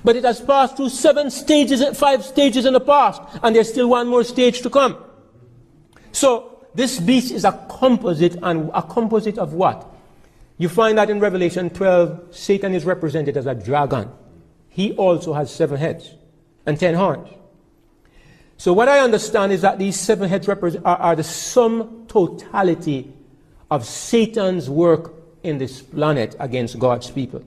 But it has passed through 5 stages in the past, and there's still 1 more stage to come. So this beast is a composite, and a composite of what? You find that in Revelation 12, Satan is represented as a dragon. He also has 7 heads and 10 horns. So what I understand is that these 7 heads are the sum totality of Satan's work in this planet against God's people.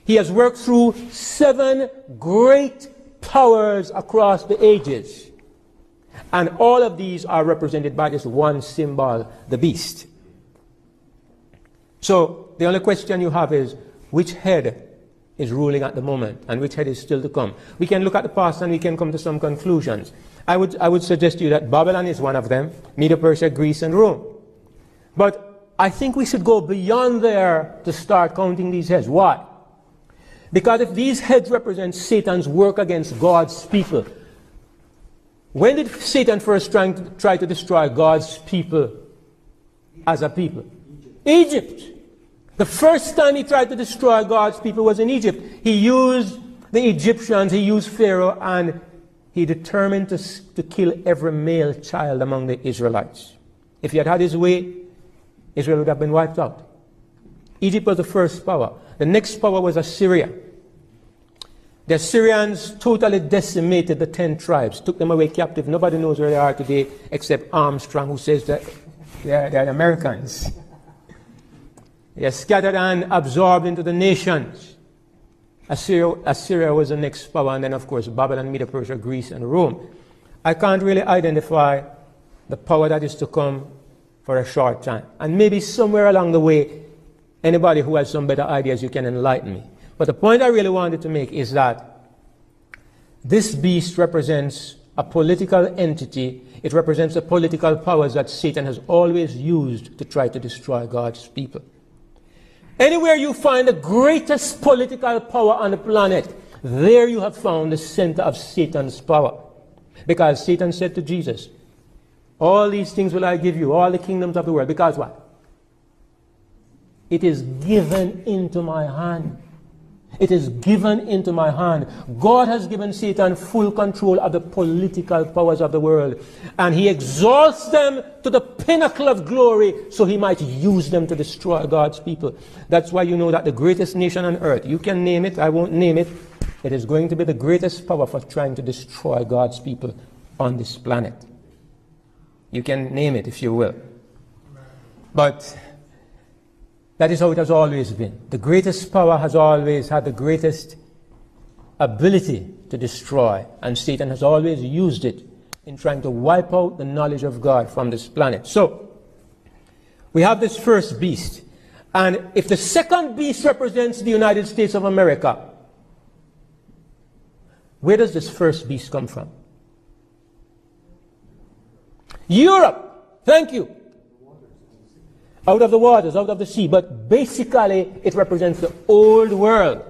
He has worked through 7 great powers across the ages. And all of these are represented by this one symbol, the beast. So the only question you have is, which head is ruling at the moment and which head is still to come? We can look at the past and we can come to some conclusions. I would suggest to you that Babylon is one of them, Medo-Persia, Greece, and Rome. But I think we should go beyond there to start counting these heads. Why? Because if these heads represent Satan's work against God's people, when did Satan first try to destroy God's people as a people? Egypt. The first time he tried to destroy God's people was in Egypt. He used the Egyptians, he used Pharaoh, and he determined to kill every male child among the Israelites. If he had had his way, Israel would have been wiped out. Egypt was the first power. The next power was Assyria. The Assyrians totally decimated the 10 tribes, took them away captive. Nobody knows where they are today except Armstrong, who says that they're Americans. They are scattered and absorbed into the nations. Assyria was the next power, and then of course Babylon, Media, Persia, Greece, and Rome. I can't really identify the power that is to come for a short time. And maybe somewhere along the way, anybody who has some better ideas, you can enlighten me. But the point I really wanted to make is that this beast represents a political entity. It represents the political powers that Satan has always used to try to destroy God's people. Anywhere you find the greatest political power on the planet, there you have found the center of Satan's power. Because Satan said to Jesus, all these things will I give you, all the kingdoms of the world. Because what? It is given into my hand. It is given into my hand. God has given Satan full control of the political powers of the world. And he exalts them to the pinnacle of glory so he might use them to destroy God's people. That's why you know that the greatest nation on earth, you can name it, I won't name it, it is going to be the greatest power for trying to destroy God's people on this planet. You can name it if you will. But that is how it has always been. The greatest power has always had the greatest ability to destroy, and Satan has always used it in trying to wipe out the knowledge of God from this planet. So, we have this first beast. And if the second beast represents the United States of America, where does this first beast come from? Europe! Thank you. Out of the waters, out of the sea. But basically, it represents the old world.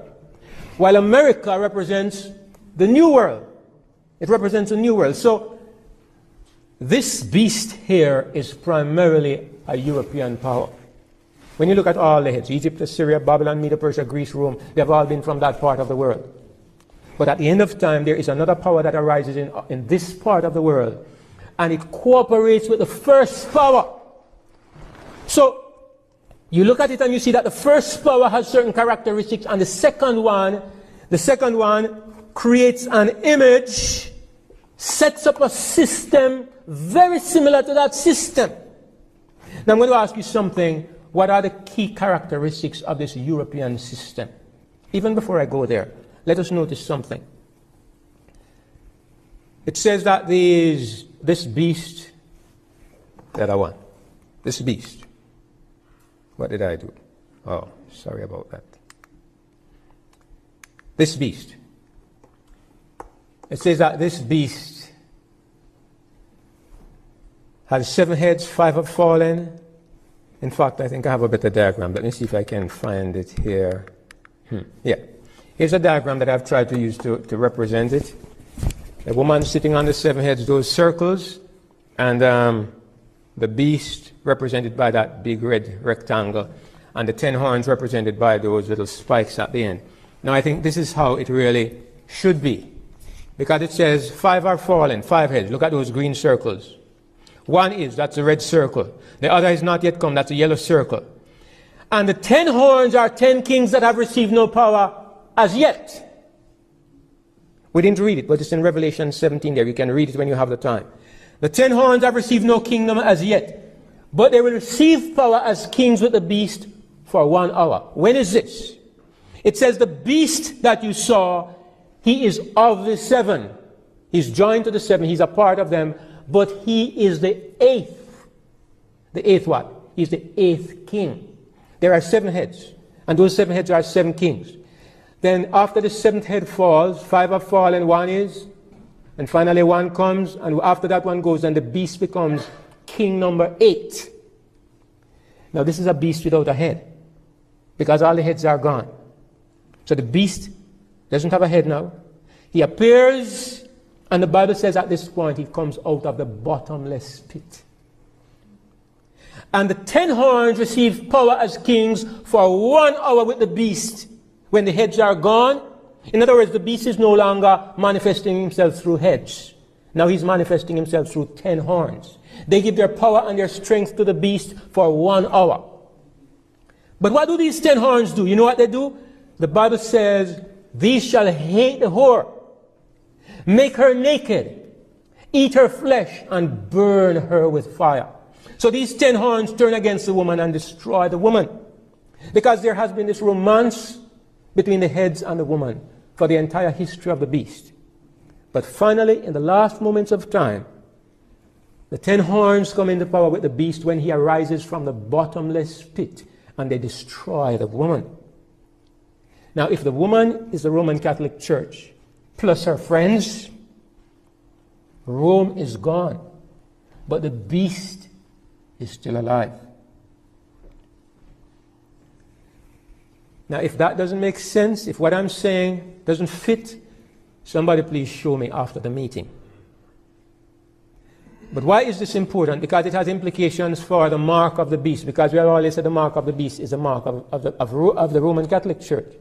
While America represents the new world. It represents a new world. So, this beast here is primarily a European power. When you look at all the heads, Egypt, Assyria, Babylon, Media, Persia, Greece, Rome, they have all been from that part of the world. But at the end of time, there is another power that arises in this part of the world. And it cooperates with the first power. So, you look at it and you see that the first power has certain characteristics, and the second one creates an image, sets up a system very similar to that system. Now I'm going to ask you something. What are the key characteristics of this European system? Even before I go there, let us notice something. It says that this beast, the other one, this beast. What did I do? Oh, sorry about that. This beast. It says that this beast has 7 heads, 5 have fallen. In fact, I think I have a better diagram. Let me see if I can find it here. Yeah. Here's a diagram that I've tried to use to represent it. The woman sitting on the 7 heads, those circles, and the beast represented by that big red rectangle, and the 10 horns represented by those little spikes at the end. Now I think this is how it really should be. Because it says 5 are fallen, 5 heads. Look at those green circles. 1 is, that's a red circle. The other is not yet come, that's a yellow circle. And the 10 horns are 10 kings that have received no power as yet. We didn't read it, but it's in Revelation 17 there. You can read it when you have the time. The 10 horns have received no kingdom as yet, but they will receive power as kings with the beast for 1 hour. When is this? It says the beast that you saw, he is of the 7. He's joined to the 7. He's a part of them, but he is the 8th. The 8th what? He's the 8th king. There are 7 heads, and those 7 heads are 7 kings. Then after the 7th head falls, 5 have fallen, 1 is, and finally 1 comes, and after that 1 goes, and the beast becomes king number 8. Now this is a beast without a head, because all the heads are gone. So the beast doesn't have a head now. He appears, and the Bible says at this point he comes out of the bottomless pit. And the 10 horns receive power as kings for 1 hour with the beast when the heads are gone. In other words, the beast is no longer manifesting himself through heads. Now he's manifesting himself through 10 horns. They give their power and their strength to the beast for 1 hour. But what do these 10 horns do? You know what they do? The Bible says, these shall hate the whore, make her naked, eat her flesh, and burn her with fire. So these 10 horns turn against the woman and destroy the woman. Because there has been this romance between the heads and the woman for the entire history of the beast. But finally, in the last moments of time, the 10 horns come into power with the beast when he arises from the bottomless pit, and they destroy the woman. Now, if the woman is the Roman Catholic Church, plus her friends, Rome is gone. But the beast is still alive. Now, if that doesn't make sense, if what I'm saying doesn't fit, somebody please show me after the meeting. But why is this important? Because it has implications for the mark of the beast. Because we have always said the mark of the beast is a mark of the Roman Catholic Church.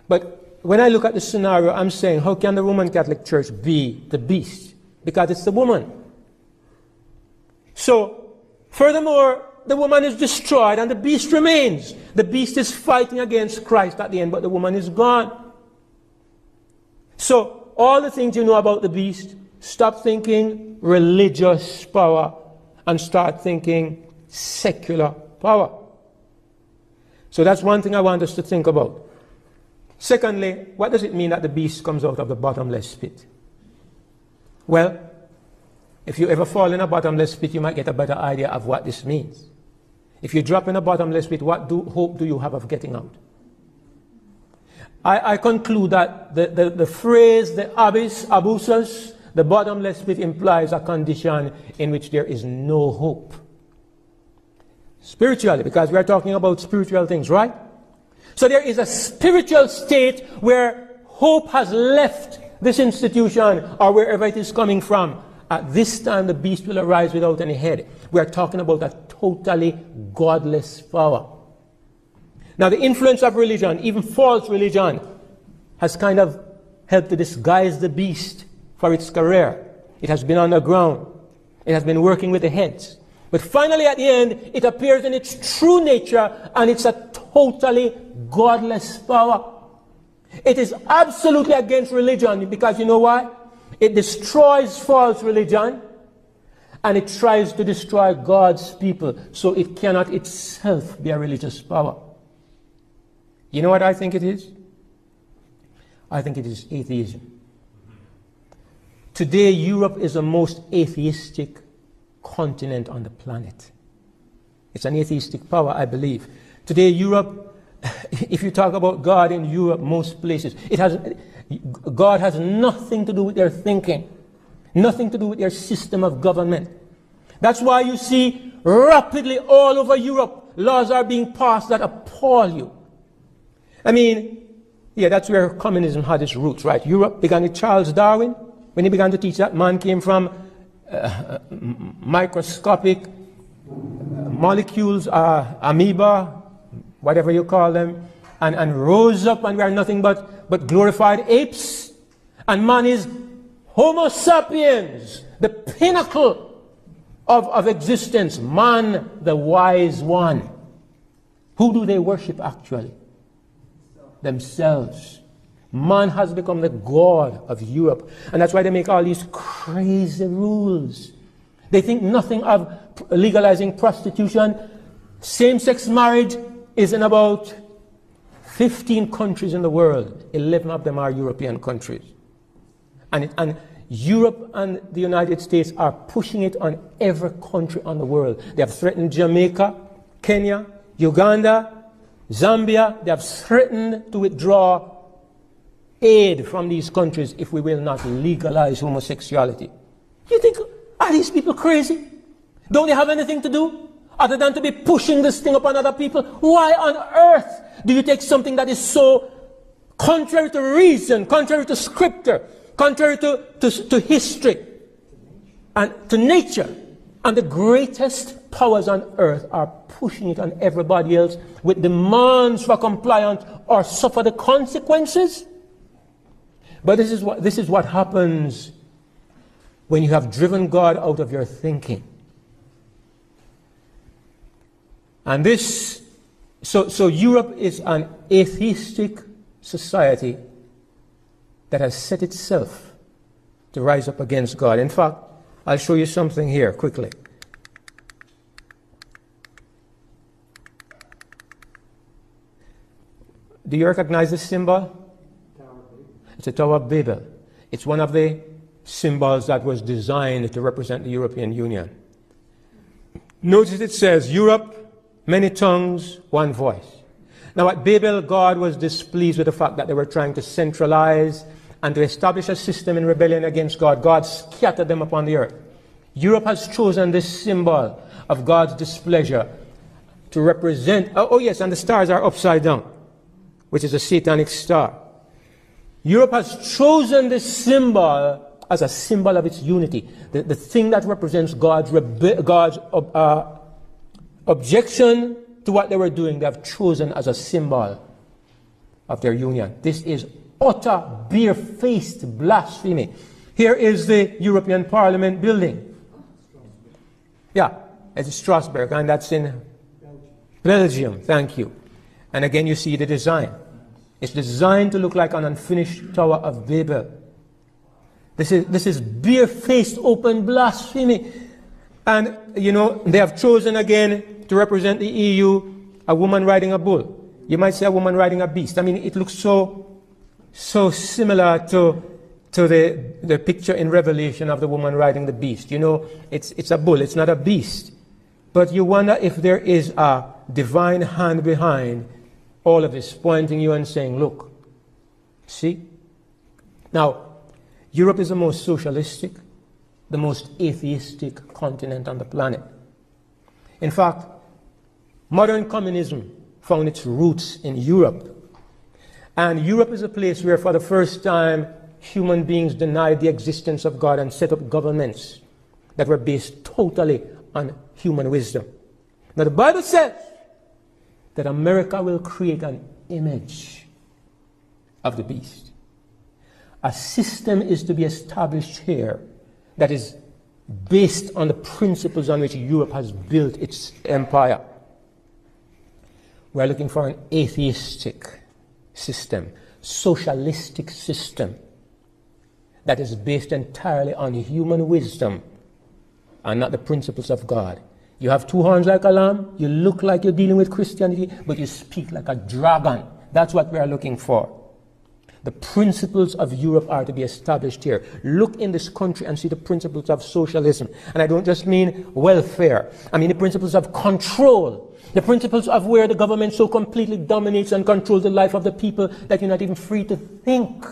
But when I look at the scenario, I'm saying, how can the Roman Catholic Church be the beast? Because it's the woman. So, furthermore, the woman is destroyed and the beast remains. The beast is fighting against Christ at the end, but the woman is gone. So, all the things you know about the beast, stop thinking religious power and start thinking secular power. So that's one thing I want us to think about. Secondly, what does it mean that the beast comes out of the bottomless pit? Well, if you ever fall in a bottomless pit, you might get a better idea of what this means. If you drop in a bottomless pit, what hope do you have of getting out? I conclude that the phrase, the abyss, abyssus, the bottomless pit implies a condition in which there is no hope. Spiritually, because we are talking about spiritual things, right? So there is a spiritual state where hope has left this institution or wherever it is coming from. At this time, the beast will arise without any head. We are talking about a totally godless power. Now, the influence of religion, even false religion, has kind of helped to disguise the beast for its career. It has been underground. It has been working with the heads. But finally, at the end, it appears in its true nature, and it's a totally godless power. It is absolutely against religion, because you know why? It destroys false religion, and it tries to destroy God's people, so it cannot itself be a religious power. You know what I think it is? I think it is atheism. Today, Europe is the most atheistic continent on the planet. It's an atheistic power, I believe. Today, Europe, if you talk about God in Europe, most places, God has nothing to do with their thinking, nothing to do with their system of government. That's why you see rapidly all over Europe, laws are being passed that appall you. I mean, yeah, that's where communism had its roots, right? Europe began with Charles Darwin, when he began to teach that man came from microscopic molecules, amoeba, whatever you call them, and rose up, and we are nothing but glorified apes. And man is Homo sapiens, the pinnacle of existence. Man, the wise one. Who do they worship actually? Themselves. Man has become the god of Europe. And that's why they make all these crazy rules. They think nothing of legalizing prostitution. Same-sex marriage is in about 15 countries in the world. 11 of them are European countries. And Europe and the United States are pushing it on every country on the world. They have threatened Jamaica, Kenya, Uganda, Zambia. They have threatened to withdraw aid from these countries if we will not legalize homosexuality. You think, are these people crazy? Don't they have anything to do? other than to be pushing this thing upon other people? Why on earth do you take something that is so contrary to reason, contrary to scripture, contrary to history and to nature, and the greatest powers on earth are pushing it on everybody else with demands for compliance or suffer the consequences? But this is what happens when you have driven God out of your thinking. And so Europe is an atheistic society that has set itself to rise up against God. In fact, I'll show you something here quickly. Do you recognize this symbol? It's a Tower of Babel. It's one of the symbols that was designed to represent the European Union. Notice it says, Europe, many tongues, one voice. Now at Babel, God was displeased with the fact that they were trying to centralize and to establish a system in rebellion against God. God scattered them upon the earth. Europe has chosen this symbol of God's displeasure to represent, oh yes, and the stars are upside down, which is a satanic star. Europe has chosen this symbol as a symbol of its unity, the thing that represents God's objection to what they were doing. They have chosen as a symbol of their union. This is utter bare-faced blasphemy. Here is the European Parliament building. Yeah, it's Strasbourg, and that's in Belgium. Thank you. And again, you see the design. It's designed to look like an unfinished Tower of Babel. This is bare-faced open blasphemy. And, you know, they have chosen again to represent the EU a woman riding a bull. You might say a woman riding a beast. I mean, it looks so similar to the picture in Revelation of the woman riding the beast. You know, it's a bull, it's not a beast. But you wonder if there is a divine hand behind all of this, pointing you and saying, look, see? Now, Europe is the most socialistic, the most atheistic continent on the planet. In fact, modern communism found its roots in Europe. And Europe is a place where, for the first time, human beings denied the existence of God and set up governments that were based totally on human wisdom. Now, the Bible says that America will create an image of the beast. A system is to be established here that is based on the principles on which Europe has built its empire. We're looking for an atheistic system, socialistic system that is based entirely on human wisdom and not the principles of God. You have two horns like a lamb, you look like you're dealing with Christianity, but you speak like a dragon. That's what we are looking for. The principles of Europe are to be established here. Look in this country and see the principles of socialism. And I don't just mean welfare. I mean the principles of control. The principles of where the government so completely dominates and controls the life of the people that you're not even free to think.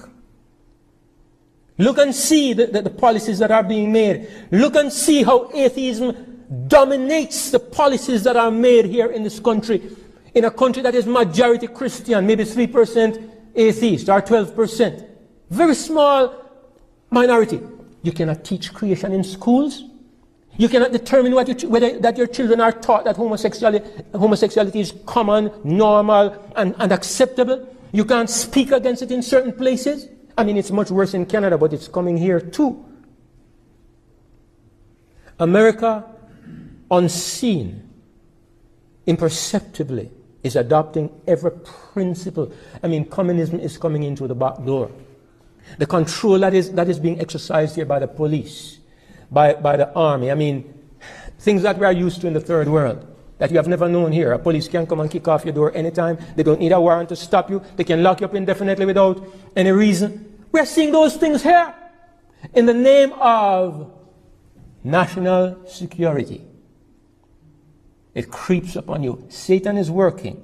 Look and see the policies that are being made. Look and see how atheism dominates the policies that are made here in this country. In a country that is majority Christian, maybe 3% atheist or 12%. Very small minority. You cannot teach creation in schools. You cannot determine whether that your children are taught that homosexuality is common, normal, and acceptable. You can't speak against it in certain places. I mean, it's much worse in Canada, but it's coming here too. America, unseen, imperceptibly, is adopting every principle. I mean, communism is coming in through the back door. The control that is being exercised here by the police, by the army. I mean, things that we are used to in the third world, that you have never known here. A police can come and kick off your door anytime. They don't need a warrant to stop you. They can lock you up indefinitely without any reason. We're seeing those things here in the name of national security. It creeps upon you. Satan is working.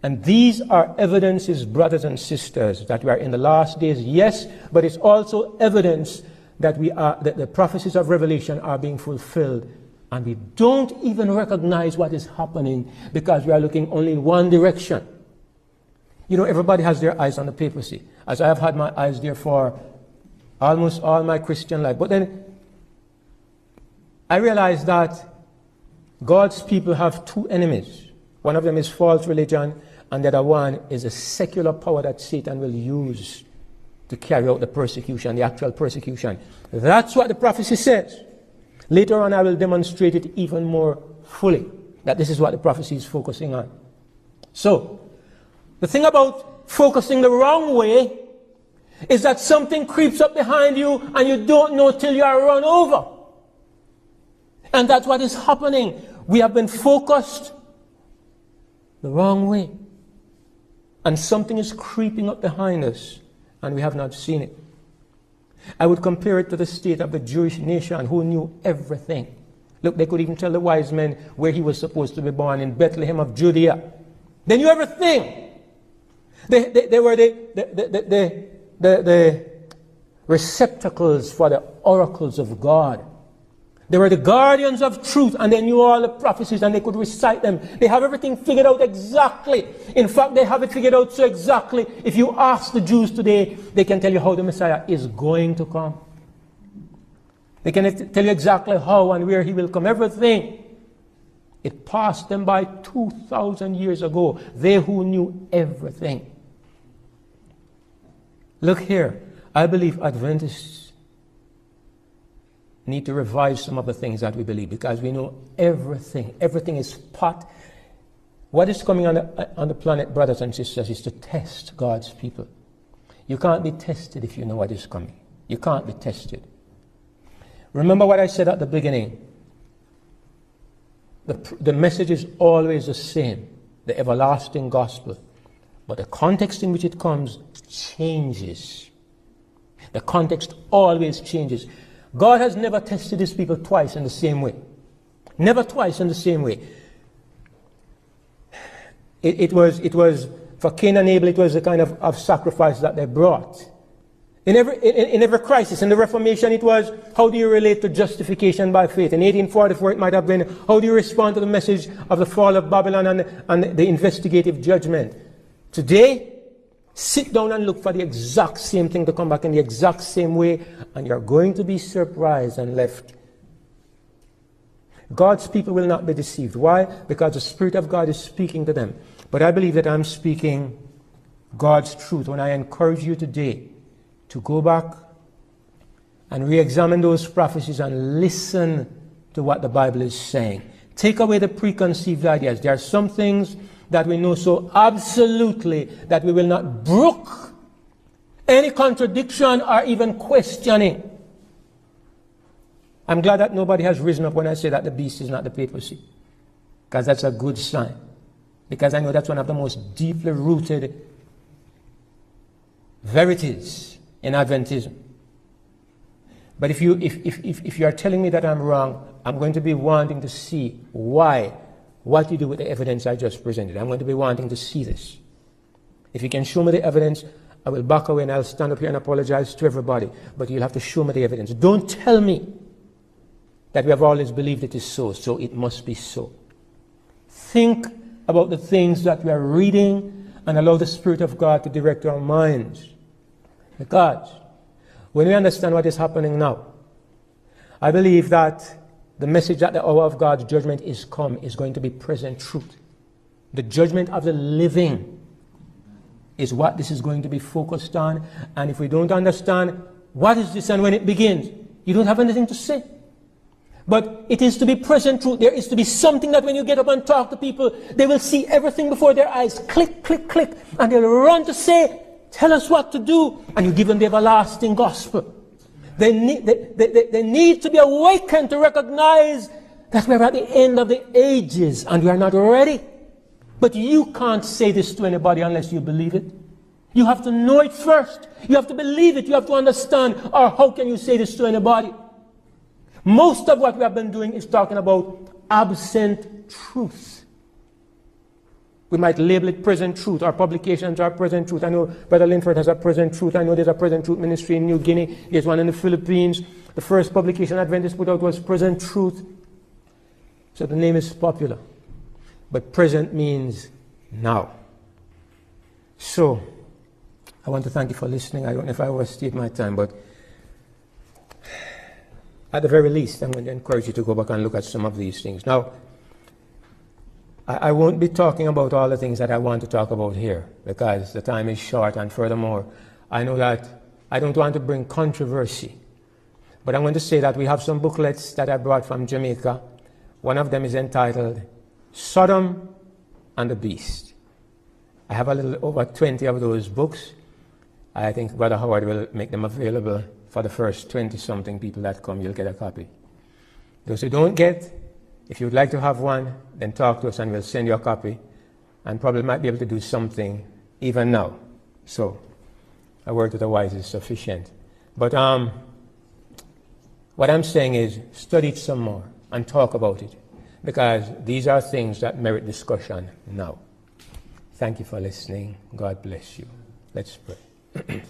And these are evidences, brothers and sisters, that we are in the last days, yes, but it's also evidence that the prophecies of Revelation are being fulfilled And we don't even recognize what is happening because we are looking only in one direction. You know, everybody has their eyes on the papacy, as I have had my eyes there for almost all my Christian life. But then I realized that God's people have two enemies. One of them is false religion, and the other one is a secular power that Satan will use to carry out the persecution, the actual persecution. That's what the prophecy says. Later on, I will demonstrate it even more fully, that this is what the prophecy is focusing on. So, the thing about focusing the wrong way is that something creeps up behind you and you don't know till you are run over. And that's what is happening. We have been focused the wrong way. And something is creeping up behind us and we have not seen it. I would compare it to the state of the Jewish nation who knew everything. Look, they could even tell the wise men where he was supposed to be born, in Bethlehem of Judea. They knew everything. They were the receptacles for the oracles of God. They were the guardians of truth, and they knew all the prophecies and they could recite them. They have everything figured out exactly. In fact, they have it figured out so exactly. If you ask the Jews today, they can tell you how the Messiah is going to come. They can tell you exactly how and where he will come. Everything. It passed them by 2,000 years ago. They who knew everything. Look here. I believe Adventists need to revise some of the things that we believe because we know everything. Everything is pot. What is coming on the planet, brothers and sisters, is to test God's people. You can't be tested if you know what is coming. You can't be tested. Remember what I said at the beginning. The message is always the same, the everlasting gospel. But the context in which it comes changes. The context always changes. God has never tested his people twice in the same way. Never twice in the same way. It was for Cain and Abel, it was a kind of sacrifice that they brought. In every crisis, in the Reformation, it was, how do you relate to justification by faith? In 1844, it might have been, how do you respond to the message of the fall of Babylon and the investigative judgment? Today, sit down and look for the exact same thing to come back in the exact same way, and you're going to be surprised and left. God's people will not be deceived. Why? Because the Spirit of God is speaking to them. But I believe that I'm speaking God's truth when I encourage you today to go back and re-examine those prophecies and listen to what the Bible is saying. Take away the preconceived ideas. There are some things that we know so absolutely that we will not brook any contradiction or even questioning. I'm glad that nobody has risen up when I say that the beast is not the papacy, because that's a good sign. Because I know that's one of the most deeply rooted verities in Adventism. But if you are telling me that I'm wrong, I'm going to be wanting to see what you do with the evidence I just presented. I'm going to be wanting to see this. If you can show me the evidence, I will back away and I'll stand up here and apologize to everybody. But you'll have to show me the evidence. Don't tell me that we have always believed it is so, so it must be so. Think about the things that we are reading and allow the Spirit of God to direct our minds. Because when we understand what is happening now, I believe that the message that the hour of God's judgment is come is going to be present truth. The judgment of the living is what this is going to be focused on. And if we don't understand what is this and when it begins, you don't have anything to say. But it is to be present truth. There is to be something that when you get up and talk to people, they will see everything before their eyes. Click, click, click. And they'll run to say, tell us what to do. And you give them the everlasting gospel. They need to be awakened to recognize that we're at the end of the ages and we are not ready. But you can't say this to anybody unless you believe it. You have to know it first. You have to believe it. You have to understand. Or how can you say this to anybody? Most of what we have been doing is talking about absent truth. We might label it present truth. Our publications are present truth. I know Brother Linford has a present truth. I know there's a present truth ministry in New Guinea. There's one in the Philippines. The first publication Adventist put out was present truth. So the name is popular. But present means now. So, I want to thank you for listening. I don't know if I overstayed my time, but at the very least, I'm going to encourage you to go back and look at some of these things. Now, I won't be talking about all the things that I want to talk about here, because the time is short, and furthermore, I know that I don't want to bring controversy. But I'm going to say that we have some booklets that I brought from Jamaica. One of them is entitled Sodom and the Beast. I have a little over 20 of those books. I think Brother Howard will make them available for the first 20-something people that come. You'll get a copy. Those who don't get, if you'd like to have one, then talk to us and we'll send you a copy, and probably might be able to do something even now. So, a word to the wise is sufficient. But what I'm saying is, study it some more and talk about it, because these are things that merit discussion now. Thank you for listening. God bless you. Let's pray.